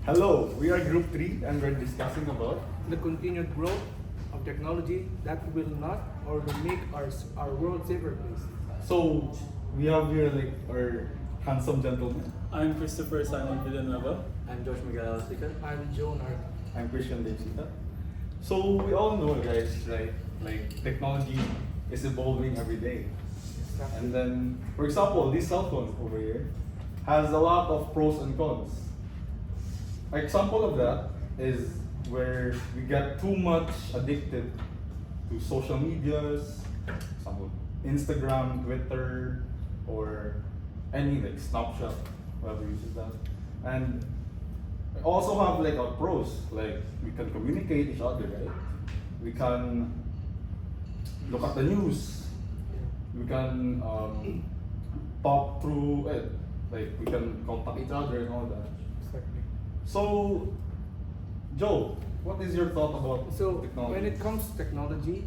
Hello, we are Group 3 and we're discussing about. The continued growth of technology that will not or will make our world safer place. So, we have here like our handsome gentleman. I'm Christopher Simon Villanueva. I'm George Miguel Alcica. I'm Joan Art. I'm Christian Devsita. So, we all know, guys, right? Like, technology is evolving every day. And then, for example, this cell phone over here has a lot of pros and cons. An example of that is where we get too much addicted to social medias, example, Instagram, Twitter, or any like Snapchat, whoever uses that. And we also have like our pros, like we can communicate each other, right? We can look at the news. We can talk through it, like we can contact each other and all that. Exactly. So, Joe, what is your thought about So technology? when it comes to technology,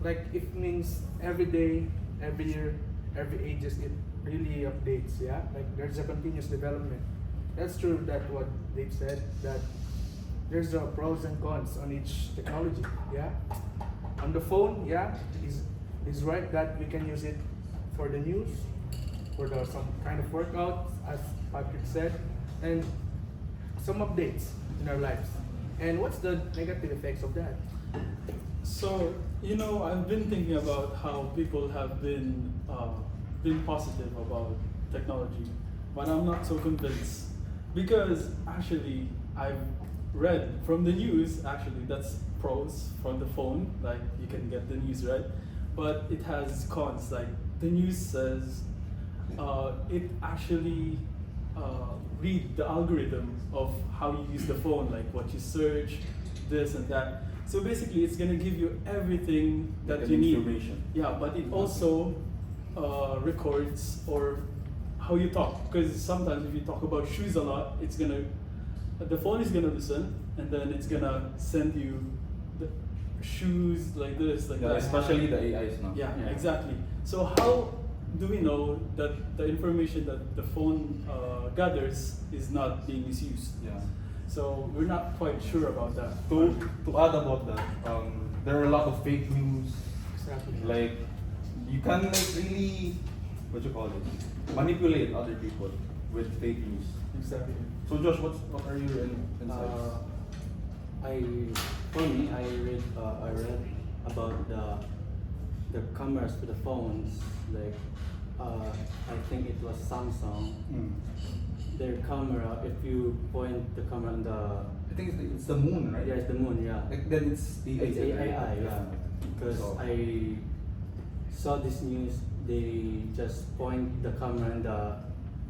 like it means every day, every year, every ages it really updates. Yeah, like there's a continuous development. That's true. That what Dave said, that there's a pros and cons on each technology. Yeah, on the phone, yeah, is right that we can use it for the news, for some kind of workout, as Patrick said, and some updates in our lives. And what's the negative effects of that? So, I've been thinking about how people have been positive about technology, but I'm not so convinced because actually I've read from the news. Actually, that's pros from the phone, like you can get the news right, but it has cons. Like the news says, it actually read the algorithm of how you use the phone, like what you search, this and that. So basically, it's gonna give you everything that Like you an need. information. Yeah, but it also records or how you talk. Because sometimes if you talk about shoes a lot, the phone is gonna listen, and then it's gonna send you the shoes like this, like Yeah, that. especially the AIs now. Yeah, exactly. So how do we know that the information that the phone gathers is not being misused? Yeah. So we're not quite sure about that. To add about that, there are a lot of fake news. Exactly. Like you can like really, what you call it, manipulate other people with fake news. Exactly. So Josh, what are your insights? I read about the cameras for the phones. Like I think it was Samsung. Hmm. Their camera, if you point the camera on the I think it's the moon, right? yeah, it's the moon. Yeah, Like then it's AI. it's AI. Yeah, because So- I saw this news. They just point the camera in the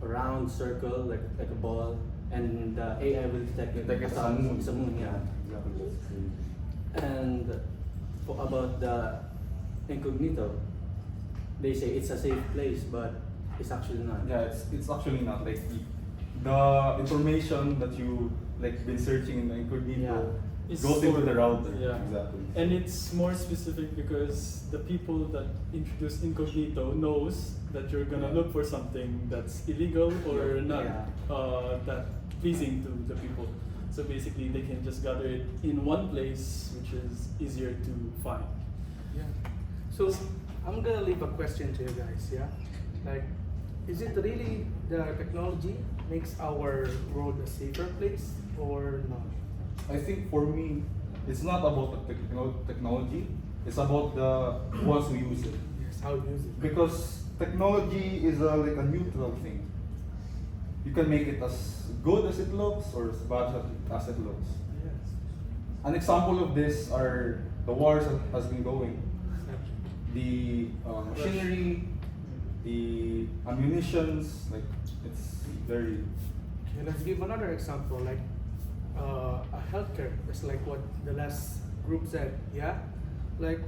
round circle, like a ball, and the AI will detect it. Detect it's as a moon. It's a moon. Yeah. Exactly. And about the incognito, they say it's a safe place, but it's actually not. Yeah, it's actually not like the information that you like been searching in the incognito Yeah. It's goes into stored. the router. Yeah. Exactly. And it's more specific because the people that introduce incognito knows that you're gonna look for something that's illegal or not Yeah. that pleasing to the people. So basically, they can just gather it in one place, which is easier to find. Yeah. So I'm gonna leave a question to you guys. Yeah. Like, is it really the technology makes our world a safer place or not? I think for me, it's not about the technology. It's about the ones who use it. Yes. How you use it? Because technology is like a neutral thing. You can make it as good as it looks or as bad as it looks. Yes. An example of this are the wars that has been going. The machinery, the ammunitions, like it's very. Okay, let's give another example, like a healthcare. It's like what the last group said. Yeah, like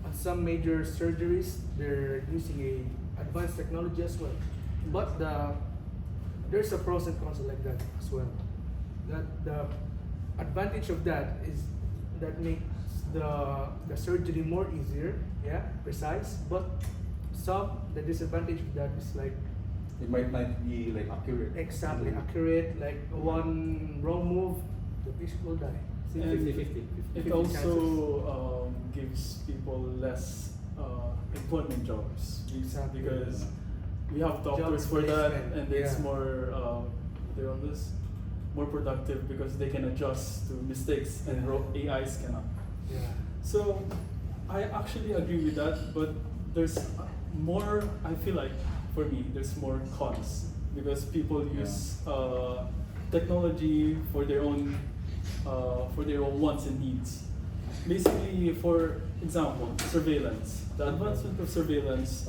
on some major surgeries, they're using a advanced technology as well. But there's a pros and cons like that as well. That the advantage of that is that makes the surgery more easier, yeah, precise. But the disadvantage of that is like it might not be like accurate. exactly accurate. Like one wrong move, the fish will die. See, And 50-50. It 50 also gives people less employment jobs Exactly. because we have doctors Job for that, placement, and it's yeah. more they're on this more productive because they can adjust to mistakes and Yeah. AIs cannot. Yeah. So I actually agree with that, but there's more. I feel like for me, there's more cons because people use technology for their own wants and needs. Basically, for example, surveillance. The advancement of surveillance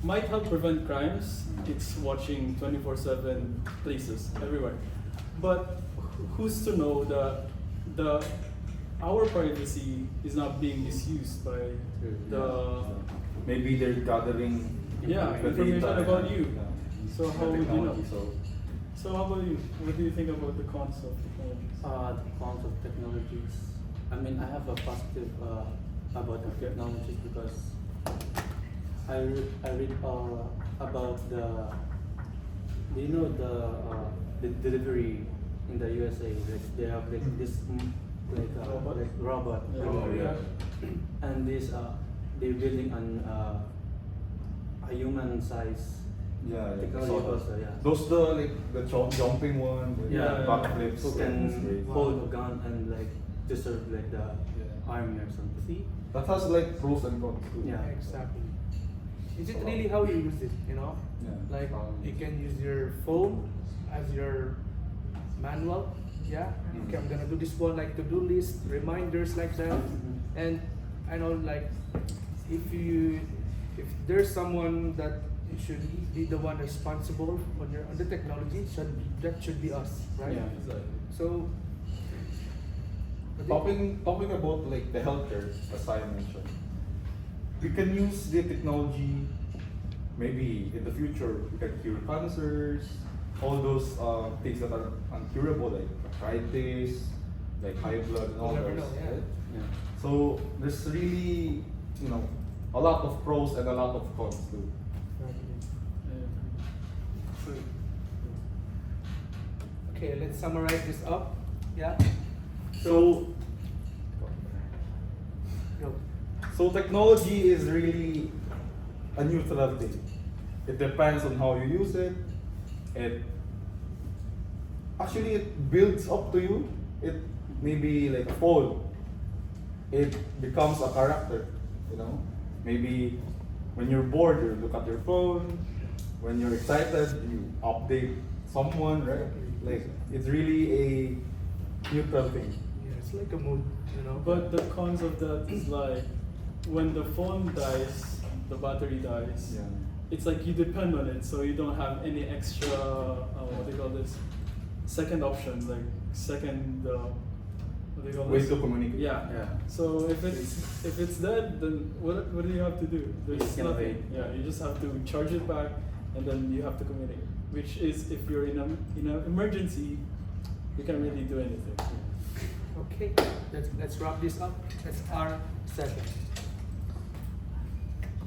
might help prevent crimes. It's watching 24/7 places everywhere, but who's to know that our privacy is not being misused by the Maybe they're gathering the information data about and, you. yeah, So the how would you know? technology, So how about you? What do you think about the cons of technologies? The cons of technologies. I mean, I have a positive about the Okay. technologies because I read about the you know the delivery in the USA. Like they have like this Robot? like robot, Yeah. Oh, yeah. and this they're building on a human size. Yeah, Technology so also, yeah. those the jumping one, the Yeah. backflips. Who yeah, it's can great. hold a gun and like to serve like the Yeah. army or something. See? That has like pros and cons too. Yeah. Exactly. Is it really how you use it? You know, Yeah. like you can use your phone as your manual. Yeah. Mm. Okay, I'm gonna do this one like to-do list, reminders like that. Mhm. And I know like if there's someone that should be the one responsible on the technology, that should be us, right? Yeah, exactly. So Talking about like the healthcare, as I mentioned, we can use the technology. Maybe in the future we can cure cancers, all those things that are uncurable, like arthritis, like high blood, and all You never those. know, yeah. Right? Yeah. So there's really, a lot of pros and a lot of cons too. Okay, let's summarize this up. Yeah. So Go. So technology is really a neutral thing. It depends on how you use it. It builds up to you. It may be like a phone. It becomes a character, Maybe when you're bored, you look at your phone. When you're excited, you update someone, right? Like it's really a neutral thing. Yeah, it's like a mood, But the cons of that is like when the phone dies, the battery dies. Yeah. It's like you depend on it, so you don't have any extra what do you call this? Second option, like second what do you call Ways this? to communicate. Yeah. Yeah. So if it's dead, then what do you have to do? There's You can nothing. wait. Yeah, you just have to charge it back, and then you have to communicate. Which is if you're in an emergency, you can't really do anything. Okay, let's wrap this up. That's our session.